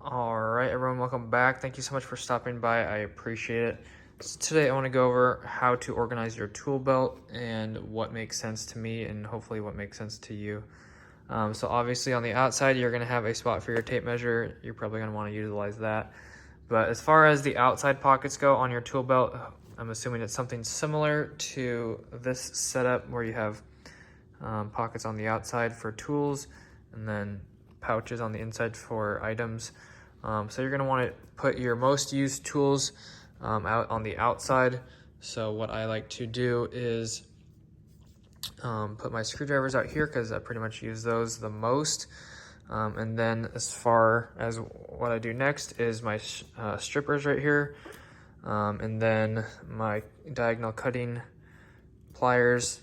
All right, everyone, welcome back. Thank you so much for stopping by. I appreciate it. So today I want to go over how to organize your tool belt and what makes sense to me and hopefully what makes sense to you. So obviously on the outside, you're going to have a spot for your tape measure. You're probably going to want to utilize that. But as far as the outside pockets go on your tool belt, I'm assuming it's something similar to this setup where you have pockets on the outside for tools and then pouches on the inside for items. So you're going to want to put your most used tools out on the outside. So what I like to do is put my screwdrivers out here because I pretty much use those the most. And then as far as what I do next is my strippers right here. And then my diagonal cutting pliers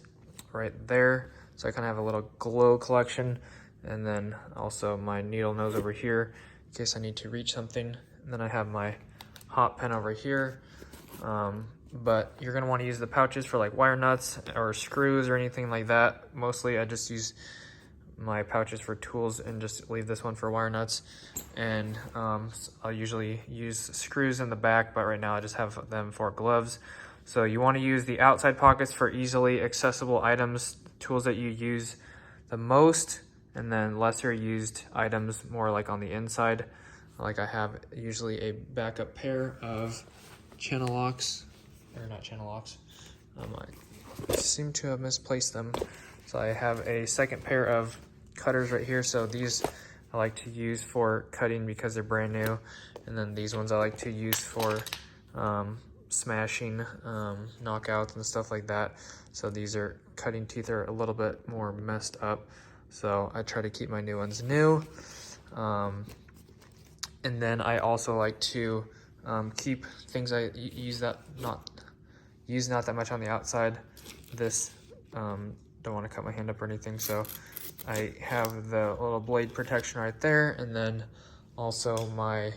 right there. So I kind of have a little glow collection. And then also my needle nose over here in case I need to reach something. And then I have my hot pen over here. But you're going to want to use the pouches for like wire nuts or screws or anything like that. Mostly I just use my pouches for tools and just leave this one for wire nuts. And I'll usually use screws in the back, but right now I just have them for gloves. So you want to use the outside pockets for easily accessible items, tools that you use the most, and then lesser used items more like on the inside. Like I have usually a backup pair of channel locks, or not channel locks. I seem to have misplaced them. So I have a second pair of cutters right here. So these I like to use for cutting because they're brand new. And then these ones I like to use for smashing, knockouts and stuff like that. So these are cutting teeth are a little bit more messed up. So I try to keep my new ones new. And then I also like to keep things I use not that much on the outside. This, don't want to cut my hand up or anything. So I have the little blade protection right there. And then also my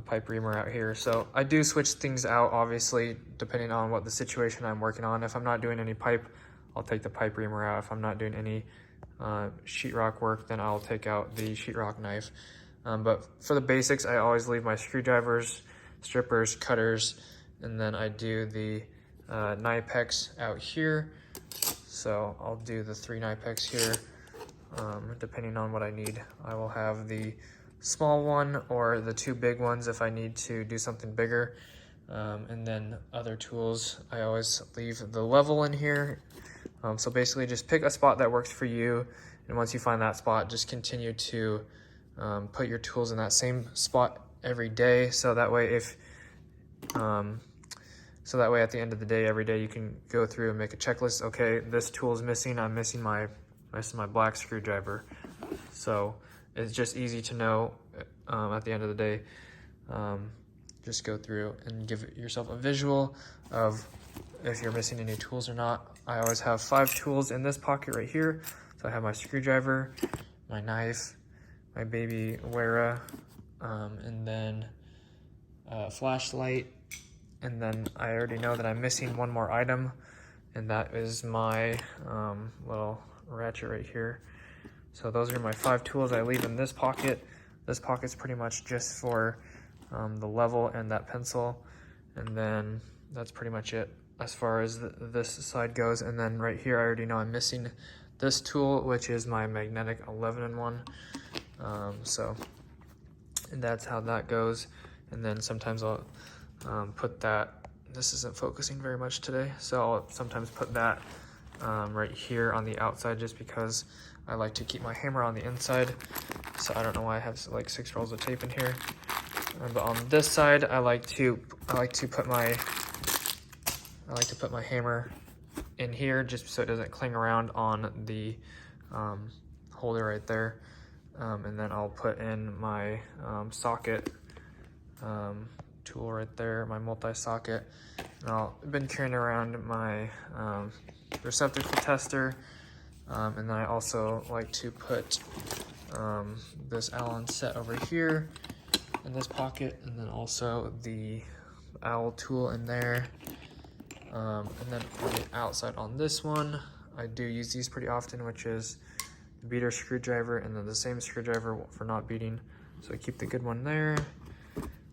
pipe reamer out here. So I do switch things out, obviously, depending on what the situation I'm working on. If I'm not doing any pipe, I'll take the pipe reamer out. If I'm not doing any sheetrock work, then I'll take out the sheetrock knife. But for the basics, I always leave my screwdrivers, strippers, cutters, and then I do the Nipex out here. So I'll do the 3 Nipex here, depending on what I need. I will have the small one or the 2 big ones if I need to do something bigger. And then other tools, I always leave the level in here. So basically just pick a spot that works for you. And once you find that spot, just continue to put your tools in that same spot every day. So that way at the end of the day, every day you can go through and make a checklist. Okay, this tool is missing. I'm missing my black screwdriver. So it's just easy to know at the end of the day. Just go through and give yourself a visual of if you're missing any tools or not. I always have 5 tools in this pocket right here. So I have my screwdriver, my knife, my baby Wera, and then a flashlight. And then I already know that I'm missing one more item, and that is my little ratchet right here. So those are my 5 tools I leave in this pocket. This pocket's pretty much just for the level and that pencil. And then that's pretty much it as far as this side goes. And then right here, I already know I'm missing this tool, which is my magnetic 11-in-1. So that's how that goes. And then sometimes I'll put that, this isn't focusing very much today, so I'll sometimes put that right here on the outside just because I like to keep my hammer on the inside. So I don't know why I have like 6 rolls of tape in here. But on this side, I like to put my hammer in here just so it doesn't cling around on the holder right there. And then I'll put in my socket tool right there, my multi-socket. And I've been carrying around my receptacle tester. And then I also like to put this Allen set over here in this pocket, and then also the owl tool in there. And then on the outside on this one, I do use these pretty often, which is the beater screwdriver, and then the same screwdriver for not beating. So I keep the good one there,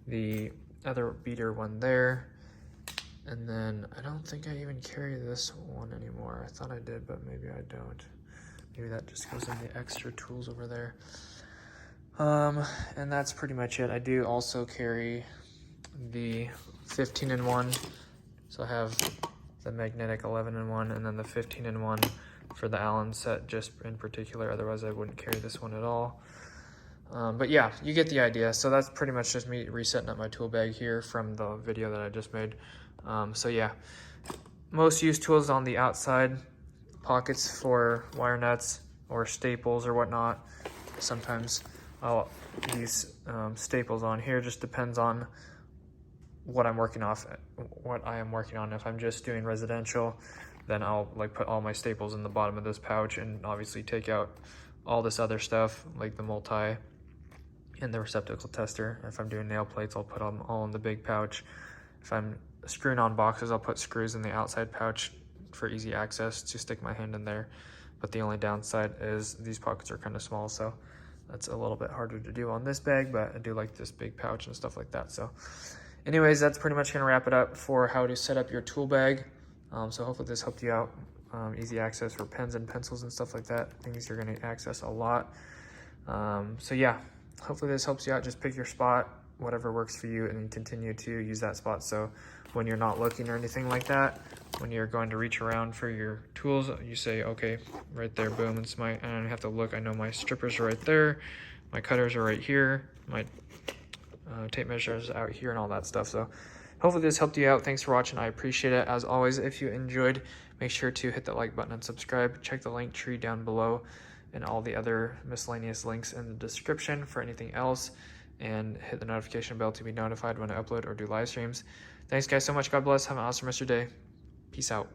the other beater one there, and then I don't think I even carry this one anymore. I thought I did, but maybe I don't. Maybe that just goes in the extra tools over there. And that's pretty much it. I do also carry the 15-in-1. So I have the magnetic 11-in-1 and then the 15-in-1 for the Allen set just in particular. Otherwise I wouldn't carry this one at all. But yeah, you get the idea. So that's pretty much just me resetting up my tool bag here from the video that I just made. So yeah, most used tools on the outside, pockets for wire nuts or staples or whatnot. Sometimes I'll use staples on here, just depends on what I am working on. If I'm just doing residential, then I'll like put all my staples in the bottom of this pouch and obviously take out all this other stuff like the multi and the receptacle tester. If I'm doing nail plates, I'll put them all in the big pouch. If I'm screwing on boxes, I'll put screws in the outside pouch for easy access to stick my hand in there. But the only downside is these pockets are kind of small, so that's a little bit harder to do on this bag, but I do like this big pouch and stuff like that. So anyways, that's pretty much gonna wrap it up for how to set up your tool bag. So hopefully this helped you out. Easy access for pens and pencils and stuff like that, things you're gonna access a lot. So yeah, hopefully this helps you out. Just pick your spot, whatever works for you, and then continue to use that spot. So when you're not looking or anything like that, when you're going to reach around for your tools, you say, okay, right there, boom, it's I don't have to look. I know my strippers are right there, my cutters are right here, my tape measures out here and all that stuff. So hopefully this helped you out. Thanks for watching. I appreciate it. As always, if you enjoyed, make sure to hit that like button and subscribe. Check the link tree down below and all the other miscellaneous links in the description for anything else, and hit the notification bell to be notified when I upload or do live streams. Thanks guys so much. God bless. Have an awesome rest of your day. Peace out.